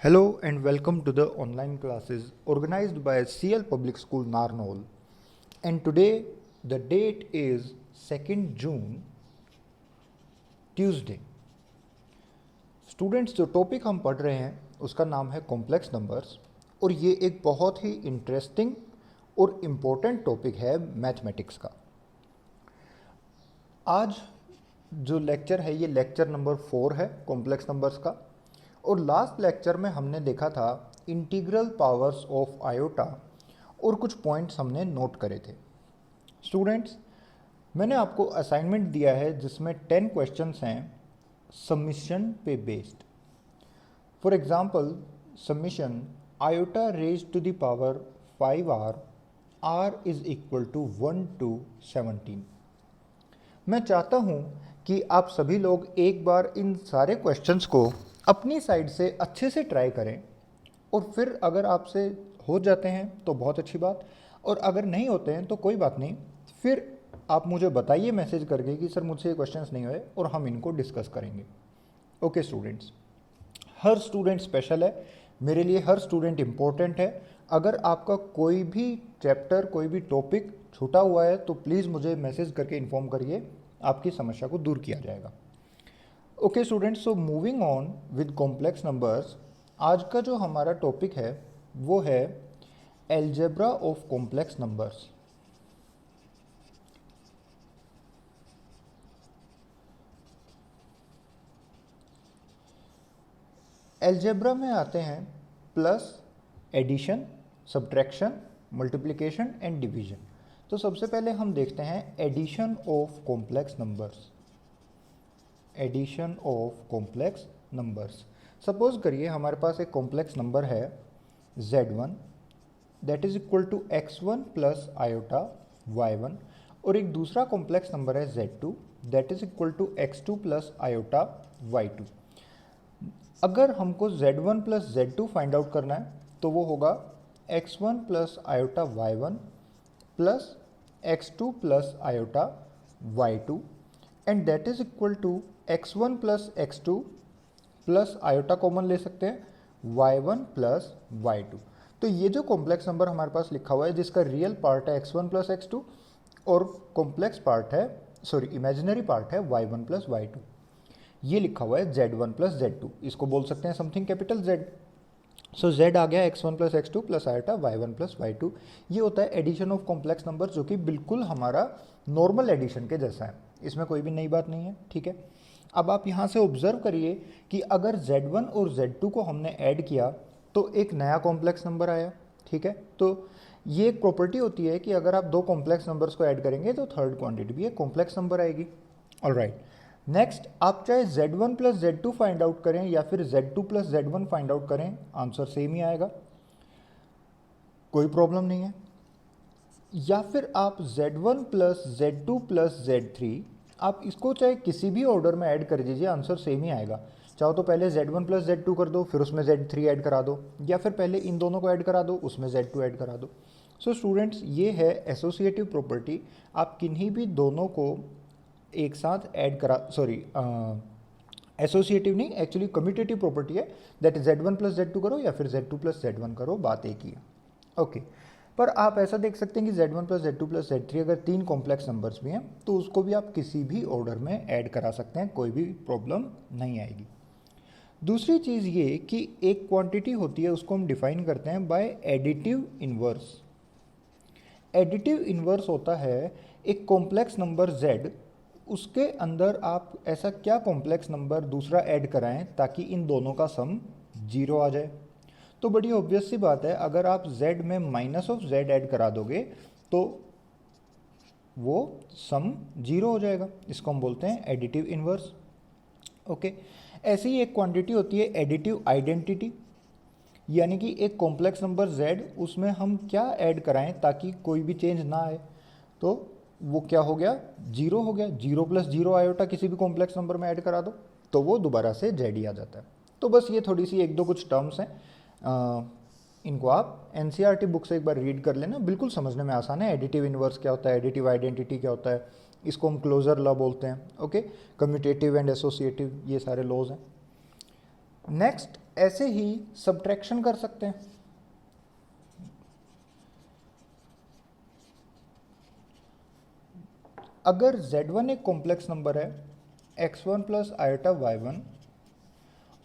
Hello and welcome to the online classes organized by CL Public School Narnaul. And today the date is 2nd June, Tuesday. Students जो topic हम पढ़ रहे हैं उसका नाम है कॉम्प्लेक्स नंबर्स और ये एक बहुत ही इंटरेस्टिंग और इम्पोर्टेंट टॉपिक है मैथमेटिक्स का। आज जो लेक्चर है ये लेक्चर नंबर 4 है कॉम्प्लेक्स नंबर्स का। और लास्ट लेक्चर में हमने देखा था इंटीग्रल पावर्स ऑफ आयोटा और कुछ पॉइंट्स हमने नोट करे थे। स्टूडेंट्स, मैंने आपको असाइनमेंट दिया है जिसमें 10 क्वेश्चंस हैं समिशन पे based. For example summation iota raise to the power 5r r is equal to 1 to 17। मैं चाहता हूं कि आप सभी लोग एक बार इन सारे क्वेश्चंस को अपनी साइड से अच्छे से ट्राई करें और फिर अगर आपसे हो जाते हैं तो बहुत अच्छी बात, और अगर नहीं होते हैं तो कोई बात नहीं, फिर आप मुझे बताइए मैसेज करके कि सर मुझसे ये क्वेश्चंस नहीं हुए और हम इनको डिस्कस करेंगे। ओके स्टूडेंट्स, हर स्टूडेंट स्पेशल है, मेरे लिए हर स्टूडेंट इम्पोर्टेंट है। अगर आपका कोई भी चैप्टर कोई भी टॉपिक छूटा हुआ है तो प्लीज़ मुझे मैसेज करके इन्फॉर्म करिए, आपकी समस्या को दूर किया जाएगा। Okay students, so moving on with complex numbers, आज का जो हमारा टॉपिक है वो है algebra of complex numbers. Algebra में आते हैं plus, addition, subtraction, multiplication and division. तो सबसे पहले हम देखते हैं addition of complex numbers. Addition of complex numbers, suppose करिए हमारे पास एक कॉम्प्लेक्स नंबर है z1 that is equal to x1 plus iota y1, और एक दूसरा कॉम्प्लेक्स नंबर है z2 that is equal to x2 plus iota y2। अगर हमको z1 plus z2 find out करना है तो वो होगा x1 plus iota y1 plus x2 plus iota y2 and that is equal to x1 plus x2 plus iota common ले सकते हैं y1 प्लस y2। तो ये जो कॉम्प्लेक्स नंबर हमारे पास लिखा हुआ है जिसका रियल पार्ट है x1 प्लस x2 और कॉम्प्लेक्स पार्ट है इमेजिनरी पार्ट है y1 प्लस y2, ये लिखा हुआ है z1 प्लस z2। इसको बोल सकते हैं समथिंग कैपिटल Z। सो Z आ गया x1 plus x2 plus iota y1 plus y2। ये होता है एडिशन ऑफ कॉम्प्लेक्स नंबर, जो कि बिल्कुल हमारा नॉर्मल एडिशन के जैसा है, इसमें कोई भी नई बात नहीं है। ठीक है, अब आप यहाँ से ऑब्जर्व करिए कि अगर Z1 और Z2 को हमने ऐड किया तो एक नया कॉम्प्लेक्स नंबर आया। ठीक है, तो ये एक प्रॉपर्टी होती है कि अगर आप दो कॉम्प्लेक्स नंबर्स को ऐड करेंगे तो थर्ड क्वांटिटी भी एक कॉम्प्लेक्स नंबर आएगी। ऑलराइट, नेक्स्ट, आप चाहे Z1 plus Z2 find out करें या फिर Z2 plus Z1 find out करें, आंसर सेम ही आएगा, कोई प्रॉब्लम नहीं है। या फिर आप Z1 plus Z2 plus Z3, आप इसको चाहे किसी भी ऑर्डर में ऐड कर दीजिए, आंसर सेम ही आएगा। चाहो तो पहले Z1 प्लस Z2 कर दो, फिर उसमें Z3 ऐड करा दो, या फिर पहले इन दोनों को ऐड करा दो, उसमें Z2 ऐड करा दो। सो स्टूडेंट्स, ये है एसोसिएटिव प्रॉपर्टी। आप किन्हीं भी दोनों को एक साथ ऐड करा, एसोसिएटिव नहीं, एक्चुअली कम्यूटेटिव प्रॉपर्टी है, that is Z1 plus Z2 करो या फिर Z2 प्लस Z1 करो, बात एक ही है। ओके, पर आप ऐसा देख सकते हैं कि Z1 plus Z2 plus Z3 अगर तीन कॉम्प्लेक्स नंबर्स भी हैं तो उसको भी आप किसी भी ऑर्डर में ऐड करा सकते हैं, कोई भी प्रॉब्लम नहीं आएगी। दूसरी चीज़ ये कि एक क्वांटिटी होती है, उसको हम डिफाइन करते हैं by additive inverse. Additive inverse होता है एक कॉम्प्लेक्स नंबर Z, उसके अंदर आप ऐसा क्या कॉम्प्लेक्स नंबर दूसरा ऐड कराएं ताकि इन दोनों का सम 0 आ जाए। तो बड़ी ऑब्वियस सी बात है, अगर आप Z में माइनस ऑफ Z ऐड करा दोगे तो वो सम 0 हो जाएगा, इसको हम बोलते हैं एडिटिव इन्वर्स। ओके, ऐसी ही एक क्वांटिटी होती है एडिटिव आइडेंटिटी, यानी कि एक कॉम्प्लेक्स नंबर Z, उसमें हम क्या ऐड कराएं ताकि कोई भी चेंज ना आए, तो वो क्या हो गया, 0 हो गया। 0 प्लस 0 आयोटा किसी भी कॉम्प्लेक्स नंबर में ऐड करा दो तो वो दोबारा से Z ही आ जाता है। तो बस ये थोड़ी सी एक दो कुछ टर्म्स हैं, इनको आप NCERT बुक से एक बार रीड कर लेना, बिल्कुल समझने में आसान है। एडिटिव इन्वर्स क्या होता है, एडिटिव आइडेंटिटी क्या होता है, इसको हम क्लोजर लॉ बोलते हैं। ओके, कम्यूटेटिव एंड एसोसिएटिव, ये सारे लॉज हैं। नेक्स्ट, ऐसे ही सब्ट्रैक्शन कर सकते हैं। अगर z1 एक कॉम्प्लेक्स नंबर है x1 प्लस आयोटा y1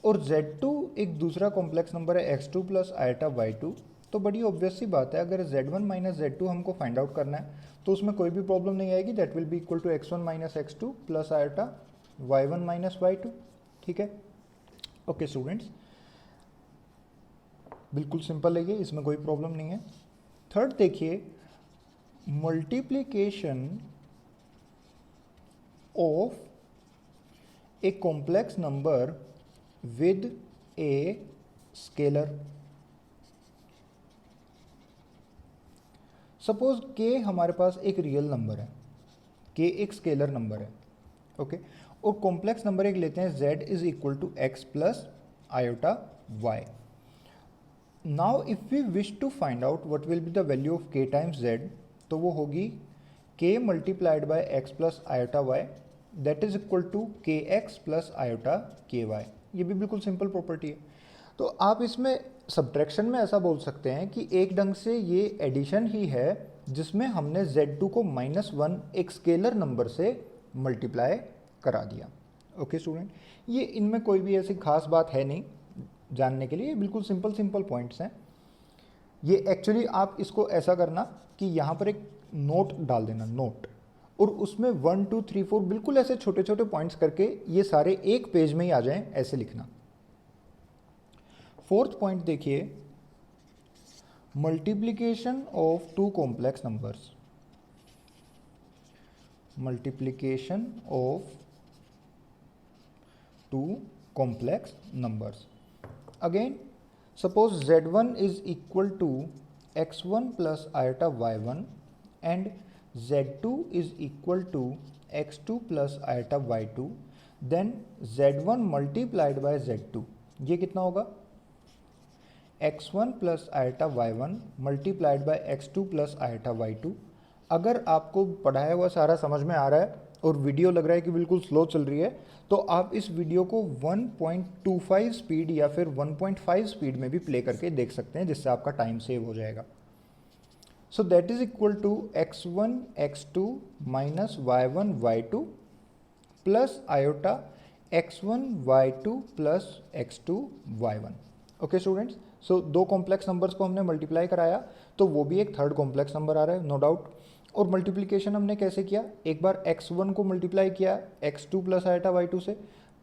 और z2 एक दूसरा कॉम्प्लेक्स नंबर है x2 प्लस आयोटा y2, तो बड़ी ऑब्वियस सी बात है, अगर z1 माइनस z2 हमको फाइंड आउट करना है तो उसमें कोई भी प्रॉब्लम नहीं आएगी। That will be equal to x1 minus x2 plus iota y1 minus y2। ठीक है, ओके स्टूडेंट्स, बिल्कुल सिंपल है ये, इसमें कोई प्रॉब्लम नहीं है। थर्ड देखिए, multiplication of a complex number with a scalar. Suppose k हमारे पास एक रियल नंबर है, k एक स्केलर नंबर है, ओके, और कॉम्प्लेक्स नंबर एक लेते हैं z is equal to x plus iota y। Now if we wish to find out what will be the value of k times z, तो वो होगी k multiplied by x plus iota y, that is equal to kx plus iota ky। ये भी बिल्कुल simple property है। तो आप इसमें सब्ट्रैक्शन में ऐसा बोल सकते हैं कि एक ढंग से ये एडिशन ही है जिसमें हमने z2 को -1 एक स्केलर नंबर से मल्टीप्लाई करा दिया। ओके स्टूडेंट, ये इनमें कोई भी ऐसी खास बात है नहीं जानने के लिए, बिल्कुल सिंपल पॉइंट्स हैं ये। एक्चुअली आप इसको ऐसा करना कि यहाँ पर एक नोट डाल देना, नोट, और उसमें 1 2 3 4 बिल्कुल ऐसे छोटे छोटे पॉइंट्स करके ये सारे एक पेज में ही आ जाएं, ऐसे लिखना। फोर्थ पॉइंट देखिए, multiplication of two complex numbers. Multiplication of two complex numbers. Again suppose z1 is equal to x1 plus iota y1 and z2 is equal to x2 plus iota y2, then z1 multiplied by z2, ये कितना होगा x1 plus iota y1 multiplied by x2 plus iota y2। अगर आपको पढ़ाया हुआ सारा समझ में आ रहा है और वीडियो लग रहा है कि बिल्कुल स्लो चल रही है, तो आप इस वीडियो को 1.25 स्पीड या फिर 1.5 स्पीड में भी प्ले करके देख सकते हैं, जिससे आपका टाइम सेव हो जाएगा। So that is equal to x1 x2 minus y1 y2 plus iota x1 y2 plus x2 y1। Okay students, so दो कॉम्प्लेक्स नंबर्स को हमने मल्टीप्लाई कराया तो वो भी एक थर्ड कॉम्प्लेक्स नंबर आ रहा है, नो डाउट। और मल्टीप्लिकेशन हमने कैसे किया, एक बार x1 को मल्टीप्लाई किया x2 प्लस आयोटा y2 से,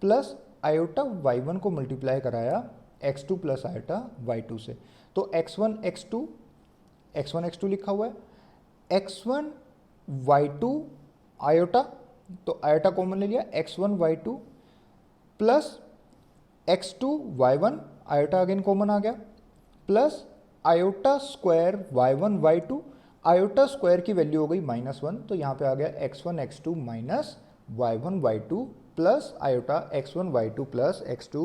प्लस आयोटा y1 को मल्टीप्लाई कराया x2 प्लस आयोटा y2 से। तो x1 x2 लिखा हुआ है, x1 y2 आयोटा, तो आयोटा कॉमन ले लिया, x1 y2 plus x2 y1, iota again common आ गया, plus iota square y1 y2, iota square की वैल्यू हो गई -1, तो यहाँ पे आ गया x1 x2 minus y1 y2 plus iota x1 y2 plus x2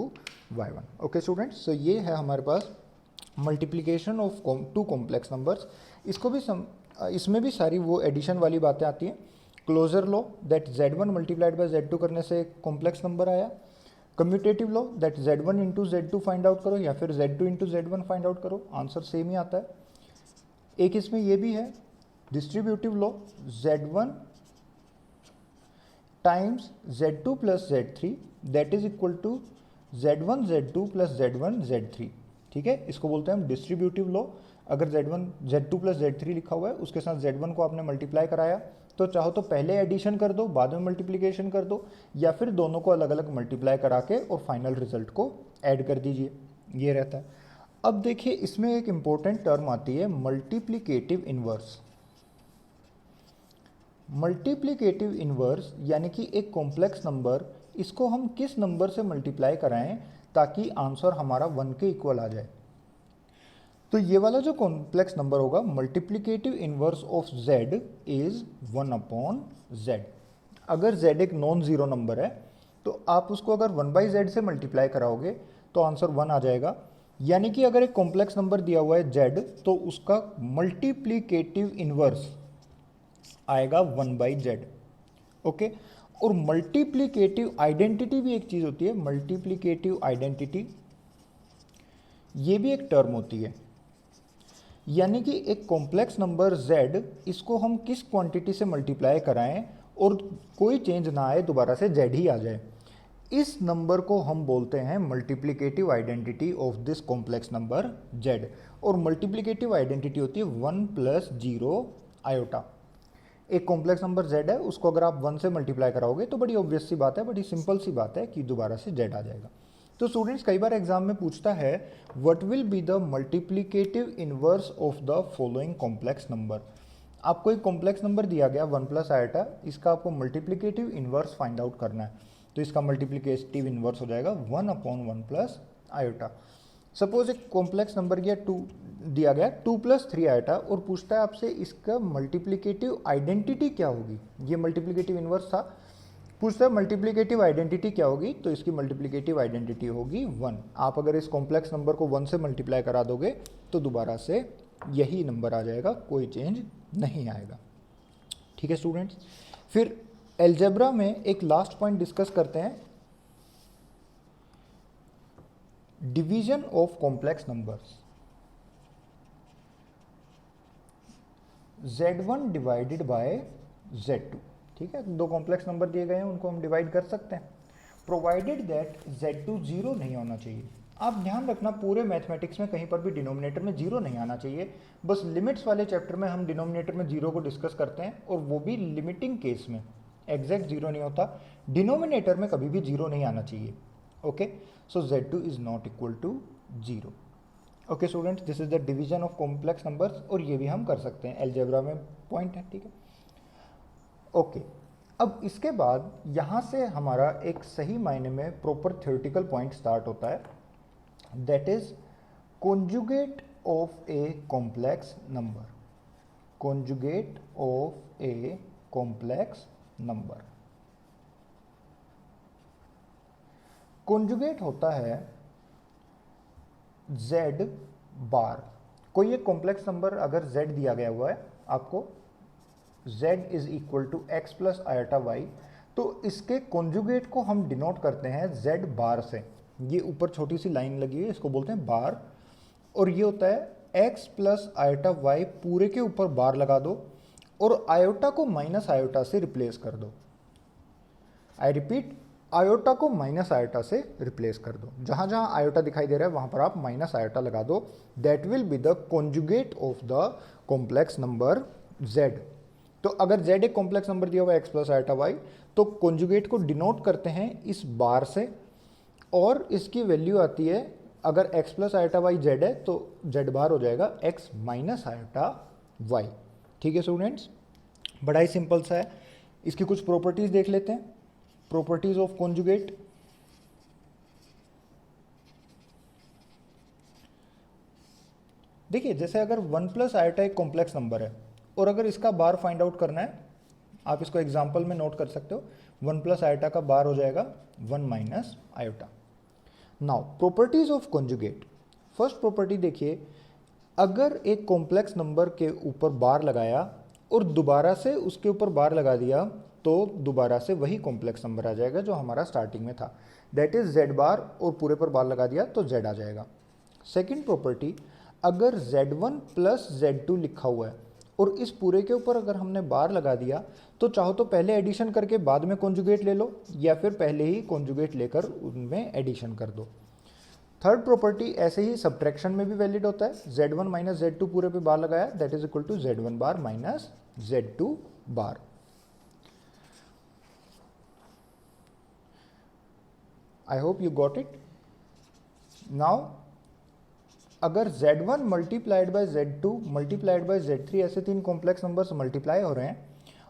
y1। Okay students, so ये है हमारे पास multiplication of two complex numbers. इसको भी इसमें भी सारी वो एडिशन वाली बातें आती हैं। Closure law, that z1 multiplied by z2 करने से कॉम्प्लेक्स नंबर आया। Commutative law, that z1 into z2 find out करो या फिर z2 into z1 find out करो, आंसर सेम ही आता है। एक इसमें ये भी है distributive law, z1 times z2 plus z3 that is equal to z1 z2 plus z1 z3। ठीक है, इसको बोलते हैं हम डिस्ट्रीब्यूटिव लॉ। अगर z2 प्लस z3 लिखा हुआ है, उसके साथ z1 को आपने मल्टीप्लाई कराया, तो चाहो तो पहले एडिशन कर दो, बाद में मल्टीप्लिकेशन कर दो, या फिर दोनों को अलग अलग मल्टीप्लाई करा के और फाइनल रिजल्ट को ऐड कर दीजिए, ये रहता है। अब देखिए इसमें एक इंपॉर्टेंट टर्म आती है मल्टीप्लिकेटिव इनवर्स। मल्टीप्लिकेटिव इनवर्स यानी कि एक कॉम्प्लेक्स नंबर, इसको हम किस नंबर से मल्टीप्लाई कराएं ताकि आंसर हमारा 1 के इक्वल आ जाए। तो ये वाला जो कॉम्प्लेक्स नंबर होगा, multiplicative inverse of z is 1/z। अगर z एक नॉन जीरो नंबर है तो आप उसको अगर 1/z से मल्टीप्लाई कराओगे तो आंसर 1 आ जाएगा। यानी कि अगर एक कॉम्प्लेक्स नंबर दिया हुआ है z, तो उसका मल्टीप्लिकेटिव इनवर्स आएगा 1/z। ओके, और मल्टीप्लिकेटिव आइडेंटिटी भी एक चीज़ होती है, मल्टीप्लिकेटिव आइडेंटिटी। ये भी एक टर्म होती है, यानी कि एक कॉम्प्लेक्स नंबर z, इसको हम किस क्वांटिटी से मल्टीप्लाई कराएं और कोई चेंज ना आए, दोबारा से z ही आ जाए, इस नंबर को हम बोलते हैं multiplicative identity of this complex number z। और मल्टीप्लिकेटिव आइडेंटिटी होती है 1 प्लस 0 आयोटा। एक कॉम्प्लेक्स नंबर z है, उसको अगर आप 1 से मल्टीप्लाई कराओगे तो बड़ी ऑब्वियस सी बात है, बड़ी सिंपल सी बात है कि दोबारा से z आ जाएगा। तो स्टूडेंट्स, कई बार एग्जाम में पूछता है what will be the multiplicative inverse of the following complex number. आपको एक कॉम्प्लेक्स नंबर दिया गया 1 प्लस आयोटा, इसका आपको मल्टीप्लिकेटिव इनवर्स फाइंड आउट करना है। तो इसका मल्टीप्लिकेटिव इनवर्स हो जाएगा 1/1 प्लस आयोटा। सपोज एक कॉम्प्लेक्स नंबर दिया गया 2 प्लस 3 आयोटा और पूछता है आपसे इसका मल्टीप्लिकेटिव आइडेंटिटी क्या होगी। ये मल्टीप्लिकेटिव इनवर्स था, पूछता है मल्टीप्लिकेटिव आइडेंटिटी क्या होगी, तो इसकी मल्टीप्लिकेटिव आइडेंटिटी होगी 1। आप अगर इस कॉम्प्लेक्स नंबर को 1 से मल्टीप्लाई करा दोगे तो दोबारा से यही नंबर आ जाएगा, कोई चेंज नहीं आएगा। ठीक है स्टूडेंट्स, फिर अलजेब्रा में एक लास्ट पॉइंट डिस्कस करते हैं, division of complex numbers. z1 divided by z2। ठीक है, दो कॉम्प्लेक्स नंबर दिए गए हैं, उनको हम डिवाइड कर सकते हैं, प्रोवाइडेड दैट z2 जीरो नहीं होना चाहिए। आप ध्यान रखना, पूरे मैथमेटिक्स में कहीं पर भी डिनोमिनेटर में जीरो नहीं आना चाहिए। बस लिमिट्स वाले चैप्टर में हम डिनोमिनेटर में जीरो को डिस्कस करते हैं, और वो भी लिमिटिंग केस में, एग्जैक्ट जीरो नहीं होता। डिनोमिनेटर में कभी भी जीरो नहीं आना चाहिए। Okay, so z2 is not equal to zero. Okay students, this is the division of complex numbers, और ये भी हम कर सकते हैं, अलजेब्रा में पॉइंट है। ठीक है, ओके। अब इसके बाद यहाँ से हमारा एक सही मायने में प्रॉपर थ्योरेटिकल पॉइंट स्टार्ट होता है, that is conjugate of a complex number. Conjugate of a complex number. Conjugate होता है z बार। कोई एक कॉम्प्लेक्स नंबर अगर z दिया गया हुआ है आपको, z is equal to X plus iota Y, तो इसके कॉन्जुगेट को हम डिनोट करते हैं z बार से। ये ऊपर छोटी सी लाइन लगी है, इसको बोलते हैं बार, और ये होता है x प्लस आयोटा वाई, पूरे के ऊपर बार लगा दो और आयोटा को माइनस आयोटा से रिप्लेस कर दो। आई रिपीट, आयोटा को माइनस आयोटा से रिप्लेस कर दो। जहां जहां आयोटा दिखाई दे रहा है वहां पर आप माइनस आयोटा लगा दो। That will be the conjugate of the complex number z। तो अगर z एक कॉम्प्लेक्स नंबर दिया हुआ है x प्लस आयोटा वाई, तो कॉन्जुगेट को डिनोट करते हैं इस बार से, और इसकी वैल्यू आती है, अगर x plus iota Y z है तो z बार हो जाएगा x माइनस आयोटा वाई। ठीक है स्टूडेंट्स, बड़ा ही सिंपल सा है। इसकी कुछ प्रॉपर्टीज देख लेते हैं, प्रॉपर्टीज ऑफ कॉन्जुगेट। देखिए, जैसे अगर 1 प्लस आयोटा एक कॉम्प्लेक्स नंबर है और अगर इसका बार फाइंड आउट करना है, आप इसको एग्जांपल में नोट कर सकते हो, 1 प्लस आयोटा का बार हो जाएगा 1 minus iota. Now properties of conjugate. First property देखिए, अगर एक कॉम्प्लेक्स नंबर के ऊपर बार लगाया और दोबारा से उसके ऊपर बार लगा दिया, तो दोबारा से वही कॉम्प्लेक्स नंबर आ जाएगा जो हमारा स्टार्टिंग में था, दैट इज z बार, और पूरे पर बार लगा दिया तो z आ जाएगा। सेकंड प्रॉपर्टी, अगर z1 प्लस z2 लिखा हुआ है और इस पूरे के ऊपर अगर हमने बार लगा दिया, तो चाहो तो पहले एडिशन करके बाद में कॉन्जुगेट ले लो, या फिर पहले ही कॉन्जुगेट लेकर उनमें एडिशन कर दो। थर्ड प्रॉपर्टी ऐसे ही सब्ट्रैक्शन में भी वैलिड होता है, z1 माइनस z2 पूरे पे बार लगाया, that is equal to z1 bar minus z2 bar. I hope you got it. Now, अगर z1 multiplied by z2 multiplied by z3 ऐसे तीन कॉम्प्लेक्स नंबर्स मल्टीप्लाई हो रहे हैं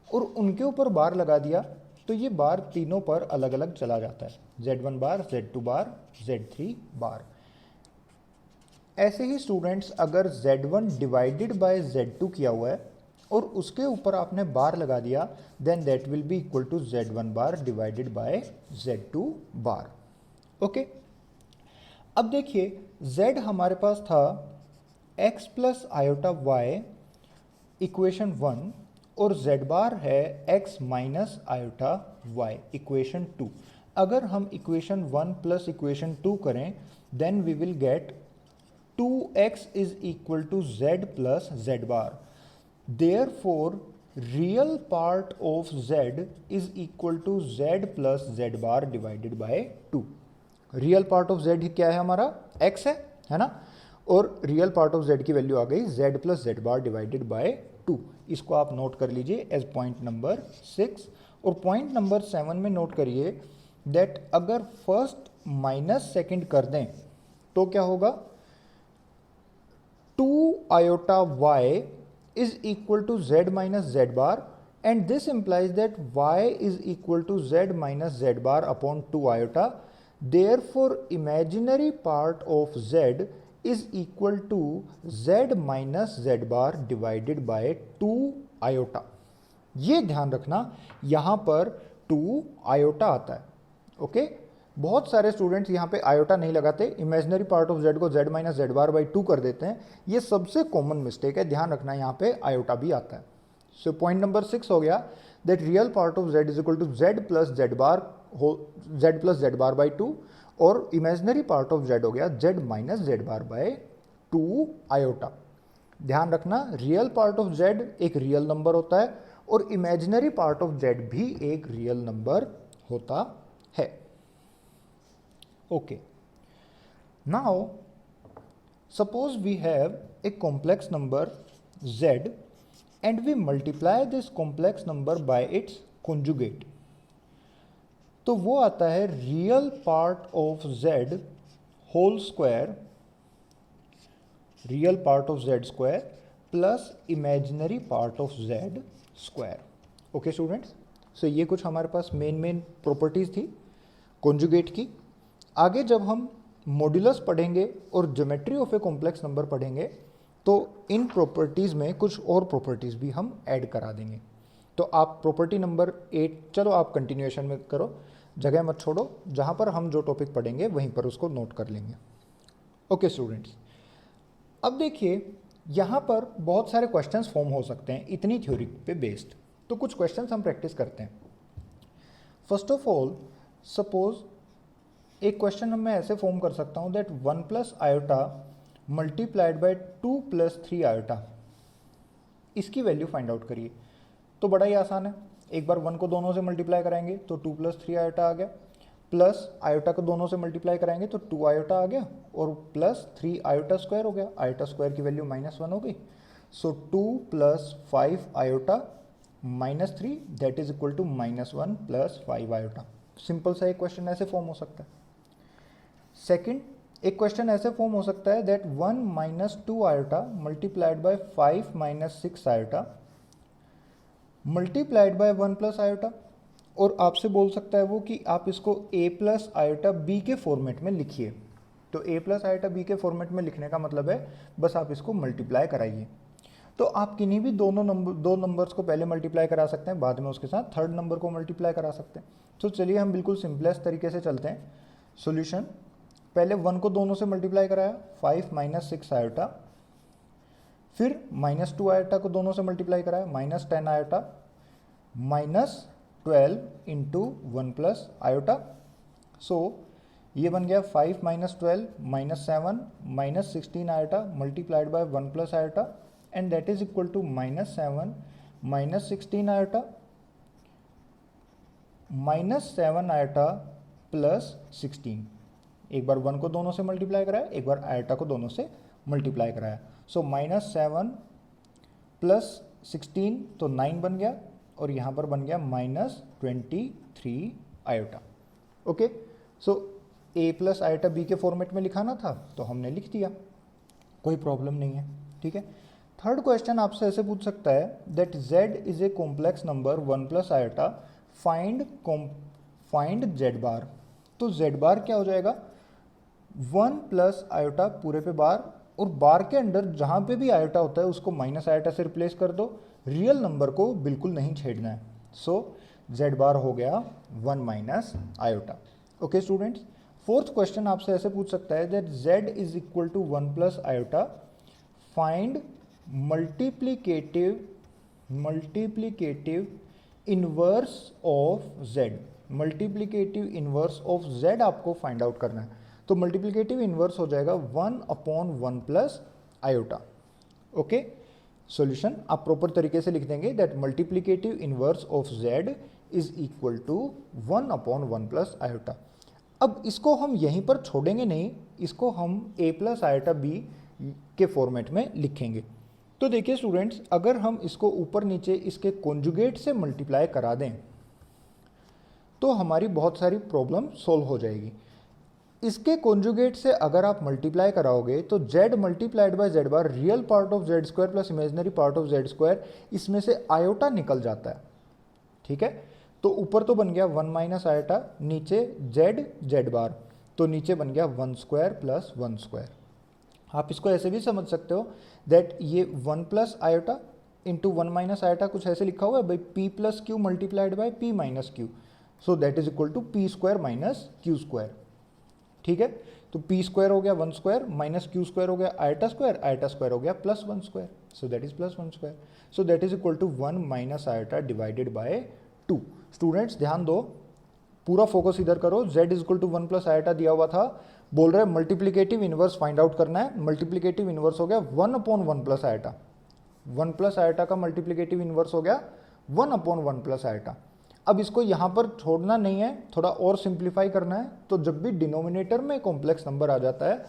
और उनके ऊपर बार लगा दिया, तो ये बार तीनों पर अलग अलग चला जाता है, z1 बार, z2 बार, z3 बार। ऐसे ही स्टूडेंट्स, अगर z1 डिवाइडेड बाय z2 किया हुआ है और उसके ऊपर आपने बार लगा दिया, then that will be equal to z1 bar divided by z2 bar. Okay, अब देखिए, z हमारे पास था x plus iota Y equation 1, और z बार है x minus iota Y equation 2। अगर हम इक्वेशन 1 प्लस इक्वेशन 2 करें, then we will get 2x is equal to z plus z bar, therefore real part of z is equal to z plus z bar divided by 2। Real part of z क्या है हमारा, x है ना, और real part of z की value आ गई z plus z bar divided by 2। इसको आप नोट कर लीजिए एज पॉइंट नंबर 6। और पॉइंट नंबर 7 में नोट करिए दैट अगर फर्स्ट माइनस सेकंड कर दें तो क्या होगा, 2 iota y is equal to z minus z bar, and this implies that y is equal to z minus z bar upon 2 iota. Therefore imaginary part of z is equal to z minus z bar divided by 2 iota. ये ध्यान रखना यहाँ पर 2 iota आता है, okay. बहुत सारे students यहाँ पे आयोटा नहीं लगाते, इमेजिनरी पार्ट ऑफ z को z minus Z bar by 2 कर देते हैं। ये सबसे कॉमन मिस्टेक है, ध्यान रखना यहाँ पे आयोटा भी आता है। सो पॉइंट नंबर 6 हो गया that real part of z is equal to z plus Z bar by 2, और इमेजिनरी पार्ट ऑफ z हो गया z minus Z bar by 2 iota. ध्यान रखना रियल पार्ट ऑफ z एक रियल नंबर होता है और इमेजिनरी पार्ट ऑफ z भी एक रियल नंबर होता है। Okay, now suppose we have a complex number z and we multiply this complex number by its conjugate, तो वो आता है real part of z whole square, real part of z square plus imaginary part of z square. Okay students, so ये कुछ हमारे पास main properties थी conjugate की। आगे जब हम मॉड्यूलस पढ़ेंगे और geometry of a complex number पढ़ेंगे तो इन प्रॉपर्टीज़ में कुछ और प्रॉपर्टीज़ भी हम ऐड करा देंगे। तो आप प्रॉपर्टी नंबर 8, चलो आप कंटिन्यूएशन में करो, जगह मत छोड़ो, जहाँ पर हम जो टॉपिक पढ़ेंगे वहीं पर उसको नोट कर लेंगे। ओके स्टूडेंट्स, अब देखिए यहाँ पर बहुत सारे क्वेश्चंस फॉर्म हो सकते हैं इतनी थ्योरी पे बेस्ड, तो कुछ क्वेश्चंस हम प्रैक्टिस करते हैं। फर्स्ट ऑफ ऑल सपोज एक क्वेश्चन मैं ऐसे फॉर्म कर सकता हूँ that 1 plus iota multiplied bye 2 plus 3 iota, इसकी वैल्यू फाइंड आउट करिए। तो बड़ा ही आसान है, एक बार 1 को दोनों से मल्टीप्लाई कराएंगे तो 2 प्लस 3 आयोटा आ गया, प्लस आयोटा को दोनों से मल्टीप्लाई कराएंगे तो 2 आयोटा आ गया, और प्लस 3 आयोटा स्क्वायर हो गया, आयोटा स्क्वायर की वैल्यू -1 हो गई। So 2 plus 5 iota -3 that is equal to -1 plus 5 iota. Simple सा एक क्वेश्चन ऐसे फॉर्म हो सकता है। सेकंड, एक क्वेश्चन ऐसे फॉर्म हो सकता है that 1 minus 2 iota multiplied bye 5 minus 6 iota multiplied by 1 plus iota, और आपसे बोल सकता है वो कि आप इसको a प्लस आयोटा b के फॉर्मेट में लिखिए। तो a प्लस आयोटा b के फॉर्मेट में लिखने का मतलब है बस आप इसको मल्टीप्लाई कराइए। तो आप किन्हीं भी दो नंबर्स को पहले मल्टीप्लाई करा सकते हैं, बाद में उसके साथ थर्ड नंबर को मल्टीप्लाई करा सकते हैं। तो चलिए हम बिल्कुल सिंपलेस्ट तरीके से चलते हैं। सॉल्यूशन, पहले 1 को दोनों से मल्टीप्लाई कराया 5 माइनस 6 आयोटा, फिर -2 आयोटा को दोनों से मल्टीप्लाई कराया -10 iota, -12 into 1 plus iota. So ये बन गया 5 minus 12 -7 -16 iota multiplied by 1 plus iota, and that is equal to -7 -16 iota -7 iota plus 16। एक बार 1 को दोनों से मल्टीप्लाई कराया, एक बार आयोटा को दोनों से मल्टीप्लाई कराया। सो -7 प्लस 16 तो 9 बन गया, और यहाँ पर बन गया -23 iota. Okay, so a plus iota b के फॉर्मेट में लिखाना था तो हमने लिख दिया, कोई प्रॉब्लम नहीं है, ठीक है। थर्ड क्वेश्चन आपसे ऐसे पूछ सकता है that z is a complex number 1 plus iota, find z बार। तो z बार क्या हो जाएगा, 1 प्लस आयोटा पूरे पे बार, और बार के अंदर जहाँ पे भी आयोटा होता है उसको माइनस आयोटा से रिप्लेस कर दो, रियल नंबर को बिल्कुल नहीं छेड़ना है। सो z बार हो गया 1 minus iota. Okay students, fourth question आपसे ऐसे पूछ सकता है that z is equal to 1 plus iota, find multiplicative inverse of z। Multiplicative inverse of z आपको फाइंड आउट करना है। तो मल्टीप्लिकेटिव इन्वर्स हो जाएगा 1/1 प्लस आयोटा। ओके, सॉल्यूशन आप प्रॉपर तरीके से लिख देंगे that multiplicative inverse of z is equal to 1/1 plus iota. अब इसको हम यहीं पर छोड़ेंगे नहीं, इसको हम a प्लस आयोटा b के फॉर्मेट में लिखेंगे। तो देखिए स्टूडेंट्स, अगर हम इसको ऊपर नीचे इसके कॉन्जुगेट से मल्टीप्लाई करा दें तो हमारी बहुत सारी प्रॉब्लम सॉल्व हो जाएगी। इसके कॉन्जुगेट से अगर आप मल्टीप्लाई कराओगे तो z multiplied by z bar real part of z square plus imaginary part of z square, इसमें से आयोटा निकल जाता है। ठीक है, तो ऊपर तो बन गया 1 माइनस आयोटा, नीचे z बार, तो नीचे बन गया 1 स्क्वायर प्लस 1 स्क्वायर। आप इसको ऐसे भी समझ सकते हो दैट ये 1 plus iota into 1 minus iota कुछ ऐसे लिखा हुआ है भाई, p plus Q multiplied by p minus Q, so that is equal to p square minus Q square. ठीक है, तो p स्क्वायर हो गया 1 स्क्वायर माइनस क्यू स्क्वायर हो गया आयोटा स्क्वायर हो गया plus 1 square, so that is plus 1 square, so that is equal to 1 minus iota divided by 2। Students ध्यान दो, पूरा फोकस इधर करो, z is equal to 1 plus iota दिया हुआ था, बोल रहे मल्टीप्लिकेटिव इनवर्स फाइंड आउट करना है। मल्टीप्लिकेटिव इनवर्स हो गया 1/1 प्लस आयोटा, 1 प्लस आयोटा का मल्टीप्लिकेटिव इनवर्स हो गया 1/1 प्लस आयोटा। अब इसको यहाँ पर छोड़ना नहीं है, थोड़ा और सिंप्लीफाई करना है। तो जब भी डिनोमिनेटर में कॉम्प्लेक्स नंबर आ जाता है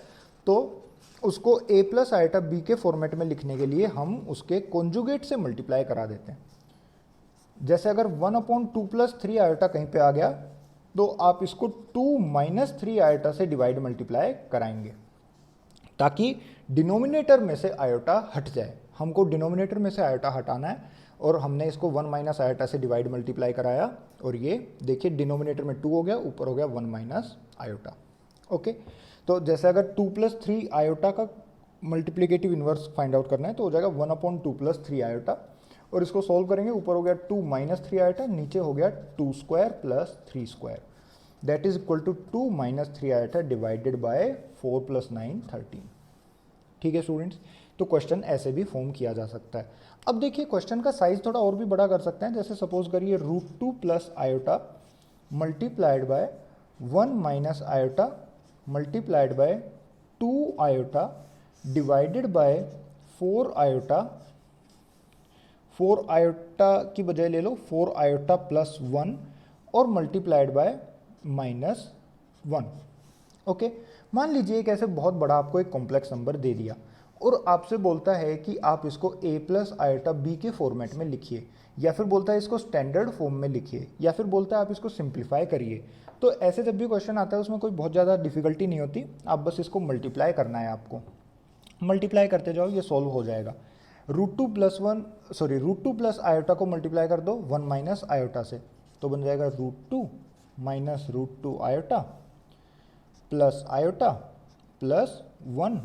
तो उसको a प्लस आयोटा b के फॉर्मेट में लिखने के लिए हम उसके कॉन्जुगेट से मल्टीप्लाई करा देते हैं। जैसे अगर 1/2 प्लस 3 आयोटा कहीं पे आ गया तो आप इसको 2 माइनस 3 आयोटा से डिवाइड मल्टीप्लाई कराएंगे ताकि डिनोमिनेटर में से आयोटा हट जाए। हमको डिनोमिनेटर में से आयोटा हटाना है और हमने इसको 1 माइनस आयोटा से डिवाइड मल्टीप्लाई कराया और ये देखिए डिनोमिनेटर में 2 हो गया, ऊपर हो गया 1 माइनस आयोटा। ओके, तो जैसे अगर 2 प्लस 3 आयोटा का मल्टीप्लिकेटिव इन्वर्स फाइंड आउट करना है तो हो जाएगा 1/2 प्लस 3 आयोटा, और इसको सॉल्व करेंगे, ऊपर हो गया 2 माइनस 3 आयोटा, नीचे हो गया 2 square plus 3 square, that is equal to 2 minus 3 iota divided by 4 plus 9 13। ठीक है स्टूडेंट्स, तो क्वेश्चन ऐसे भी फॉर्म किया जा सकता है। अब देखिए क्वेश्चन का साइज थोड़ा और भी बड़ा कर सकते हैं। जैसे सपोज करिए √2 plus iota multiplied by 1 minus iota multiplied bye 2 iota divided by 4 iota, 4 iota की बजाय ले लो 4 आयोटा प्लस 1 और मल्टीप्लाइड बाय -1। ओके, मान लीजिए एक ऐसे बहुत बड़ा आपको एक कॉम्प्लेक्स नंबर दे दिया और आपसे बोलता है कि आप इसको a प्लस आयोटा b के फॉर्मेट में लिखिए, या फिर बोलता है इसको स्टैंडर्ड फॉर्म में लिखिए, या फिर बोलता है आप इसको सिंप्लीफाई करिए। तो ऐसे जब भी क्वेश्चन आता है उसमें कोई बहुत ज़्यादा डिफिकल्टी नहीं होती, आप बस इसको मल्टीप्लाई करना है। आपको मल्टीप्लाई करते जाओ, ये सॉल्व हो जाएगा। √2 प्लस आयोटा को मल्टीप्लाई कर दो 1 माइनस आयोटा से, तो बन जाएगा √2 minus √2 iota plus iota plus 1,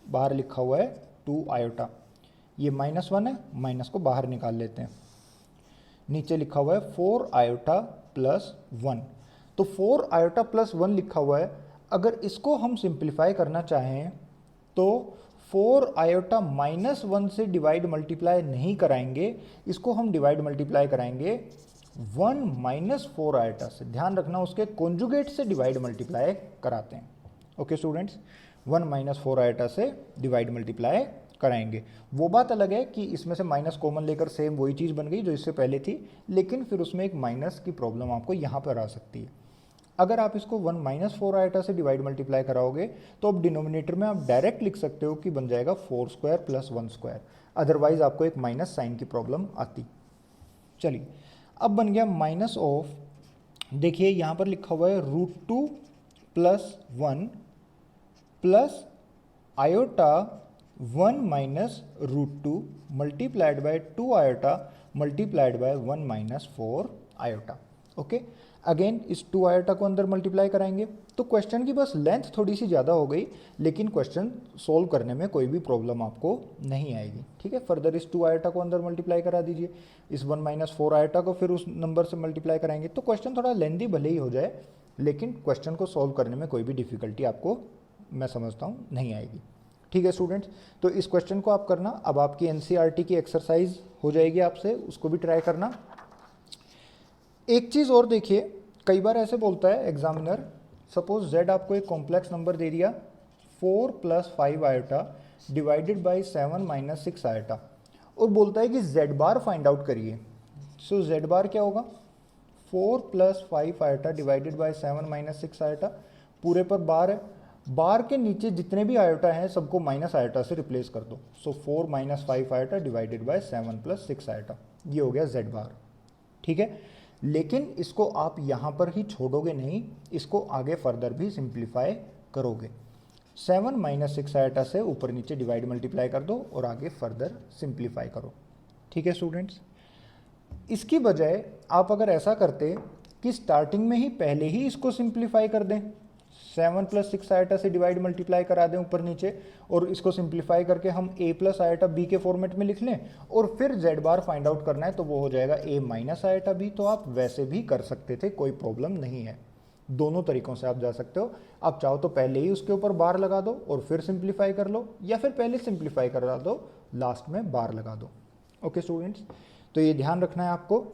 बाहर लिखा हुआ है 2 आयोटा, ये -1 है, माइनस को बाहर निकाल लेते हैं, नीचे लिखा हुआ है 4 आयोटा प्लस 1, तो 4 आयोटा प्लस 1 लिखा हुआ है। अगर इसको हम सिंप्लीफाई करना चाहें तो 4 आयोटा -1 से डिवाइड मल्टीप्लाई नहीं कराएंगे, इसको हम डिवाइड मल्टीप्लाई कराएंगे 1 माइनस 4 आयोटा से। ध्यान रखना उसके कॉन्जुगेट से डिवाइड मल्टीप्लाई कराते हैं। ओके स्टूडेंट्स, 1 माइनस 4 आयोटा से डिवाइड मल्टीप्लाई कराएंगे। वो बात अलग है कि इसमें से माइनस कॉमन लेकर सेम वही चीज़ बन गई जो इससे पहले थी, लेकिन फिर उसमें एक माइनस की प्रॉब्लम आपको यहाँ पर आ सकती है। अगर आप इसको 1 माइनस 4 आयोटा से डिवाइड मल्टीप्लाई कराओगे तो अब डिनोमिनेटर में आप डायरेक्ट लिख सकते हो कि बन जाएगा 4 स्क्वायर प्लस 1 स्क्वायर, अदरवाइज आपको एक माइनस साइन की प्रॉब्लम आती। चलिए, अब बन गया माइनस ऑफ, देखिए यहाँ पर लिखा हुआ है √2 plus 1 plus iota 1 minus √2 multiplied by 2 iota multiplied by 1 minus 4 iota. Okay, again इस 2 आयोटा को अंदर मल्टीप्लाई कराएंगे तो क्वेश्चन की बस लेंथ थोड़ी सी ज़्यादा हो गई, लेकिन क्वेश्चन सोल्व करने में कोई भी प्रॉब्लम आपको नहीं आएगी। ठीक है, फर्दर इस 2 आयोटा को अंदर मल्टीप्लाई करा दीजिए, इस 1 माइनस 4 आयोटा को फिर उस नंबर से मल्टीप्लाई कराएंगे, तो क्वेश्चन थोड़ा लेंदी भले ही हो जाए, लेकिन क्वेश्चन को सोल्व करने में कोई भी डिफिकल्टी आपको मैं समझता हूँ नहीं आएगी। ठीक है स्टूडेंट्स, तो इस क्वेश्चन को आप करना, अब आपकी एनसीईआरटी की एक्सरसाइज हो जाएगी आपसे, उसको भी ट्राई करना। एक चीज़ और देखिए, कई बार ऐसे बोलता है एग्जामिनर सपोज z आपको एक कॉम्प्लेक्स नंबर दे दिया 4 + 5 आयोटा डिवाइडेड बाई 7 - 6 आयोटा और बोलता है कि z बार फाइंड आउट करिए। सो z बार क्या होगा 4 + 5 आयोटा डिवाइडेड बाई 7 - 6 आयोटा, पूरे पर बार है, बार के नीचे जितने भी आयोटा हैं सबको माइनस आयोटा से रिप्लेस कर दो। सो 4 - 5 आयोटा डिवाइडेड बाई 7 + 6 आयोटा, ये हो गया z बार। ठीक है, लेकिन इसको आप यहाँ पर ही छोड़ोगे नहीं, इसको आगे फर्दर भी सिंप्लीफाई करोगे। 7 - 6 आयोटा से ऊपर नीचे डिवाइड मल्टीप्लाई कर दो और आगे फर्दर सिंप्लीफाई करो। ठीक है स्टूडेंट्स, इसकी बजाय आप अगर ऐसा करते कि स्टार्टिंग में ही पहले ही इसको सिंप्लीफाई कर दें, 7 + 6 आयोटा से डिवाइड मल्टीप्लाई करा दें ऊपर नीचे और इसको सिंप्लीफाई करके हम a + आयोटा b के फॉर्मेट में लिख लें और फिर z बार फाइंड आउट करना है तो वो हो जाएगा a - आयोटा b। तो आप वैसे भी कर सकते थे, कोई प्रॉब्लम नहीं है, दोनों तरीकों से आप जा सकते हो। आप चाहो तो पहले ही उसके ऊपर बार लगा दो और फिर सिंप्लीफाई कर लो, या फिर पहले सिंप्लीफाई करा दो लास्ट में बार लगा दो। ओके स्टूडेंट्स, तो ये ध्यान रखना है आपको,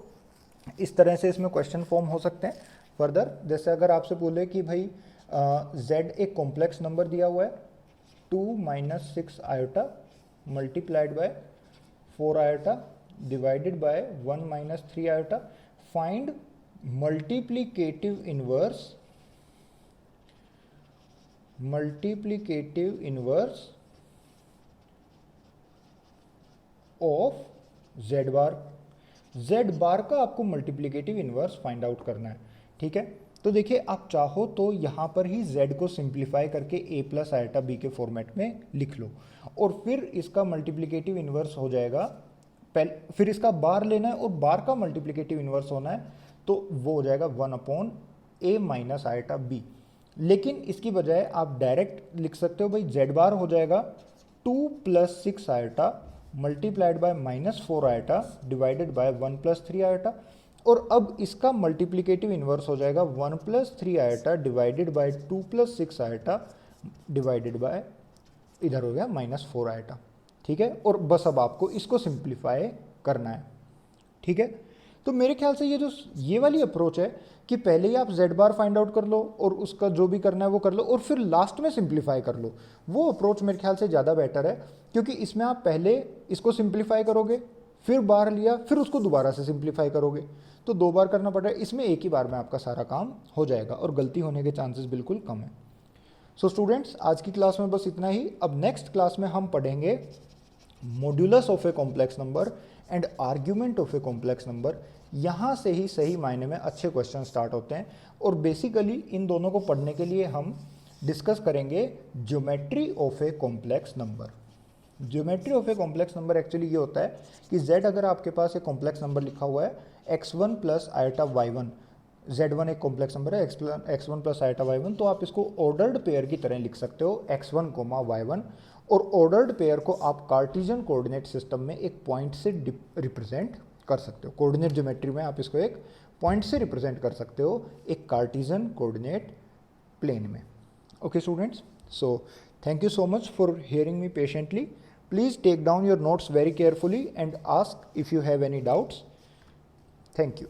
इस तरह से इसमें क्वेश्चन फॉर्म हो सकते हैं फर्दर। जैसे अगर आपसे बोले कि भाई z एक कॉम्प्लेक्स नंबर दिया हुआ है 2 - 6 iota multiplied bye 4 iota divided bye 1 - 3 iota, find multiplicative inverse of z bar. z बार का आपको मल्टीप्लिकेटिव इनवर्स फाइंड आउट करना है। ठीक है, तो देखिए आप चाहो तो यहाँ पर ही z को सिंप्लीफाई करके a + आयोटा b के फॉर्मेट में लिख लो और फिर इसका मल्टीप्लिकेटिव इनवर्स हो जाएगा, फिर इसका बार लेना है और बार का मल्टीप्लिकेटिव इनवर्स होना है तो वो हो जाएगा 1/a - आयोटा b। लेकिन इसकी बजाय आप डायरेक्ट लिख सकते हो भाई z बार हो जाएगा 2 + 6 iota multiplied bye -4 iota divided bye 1 + 3 iota, और अब इसका मल्टीप्लिकेटिव इनवर्स हो जाएगा 1 + 3 iota divided by 2 + 6 iota divided bye, इधर हो गया -4 आयोटा। ठीक है, और बस अब आपको इसको सिंप्लीफाई करना है। ठीक है, तो मेरे ख्याल से ये वाली अप्रोच है कि पहले ही आप z बार फाइंड आउट कर लो और उसका जो भी करना है वो कर लो और फिर लास्ट में सिंप्लीफाई कर लो, वो अप्रोच मेरे ख्याल से ज़्यादा बेटर है, क्योंकि इसमें आप पहले इसको सिंप्लीफाई करोगे, फिर बार लिया, फिर उसको दोबारा से सिंप्लीफाई करोगे, तो 2 बार करना पड़ रहा है। इसमें एक ही बार में आपका सारा काम हो जाएगा और गलती होने के चांसेस बिल्कुल कम है। सो स्टूडेंट्स, आज की क्लास में बस इतना ही। अब नेक्स्ट क्लास में हम पढ़ेंगे modulus of a complex number and argument of a complex number. यहाँ से ही सही मायने में अच्छे क्वेश्चन स्टार्ट होते हैं और बेसिकली इन दोनों को पढ़ने के लिए हम डिस्कस करेंगे geometry of a complex number. Geometry of a complex number actually ये होता है कि z अगर आपके पास एक कॉम्प्लेक्स नंबर लिखा हुआ है x1 + आयोटा y1, z1 एक कॉम्प्लेक्स नंबर है x1 + आयोटा y1, तो आप इसको ऑर्डर्ड पेयर की तरह लिख सकते हो x1, y1, और ऑर्डर्ड पेयर को आप कार्टेशियन कोऑर्डिनेट सिस्टम में एक पॉइंट से रिप्रेजेंट कर सकते हो। कोऑर्डिनेट ज्योमेट्री में आप इसको एक पॉइंट से रिप्रेजेंट कर सकते हो एक कार्टेशियन कोऑर्डिनेट प्लेन में। Okay students, so thank you so much for hearing me patiently. Please take down your notes very carefully and ask if you have any doubts. Thank you.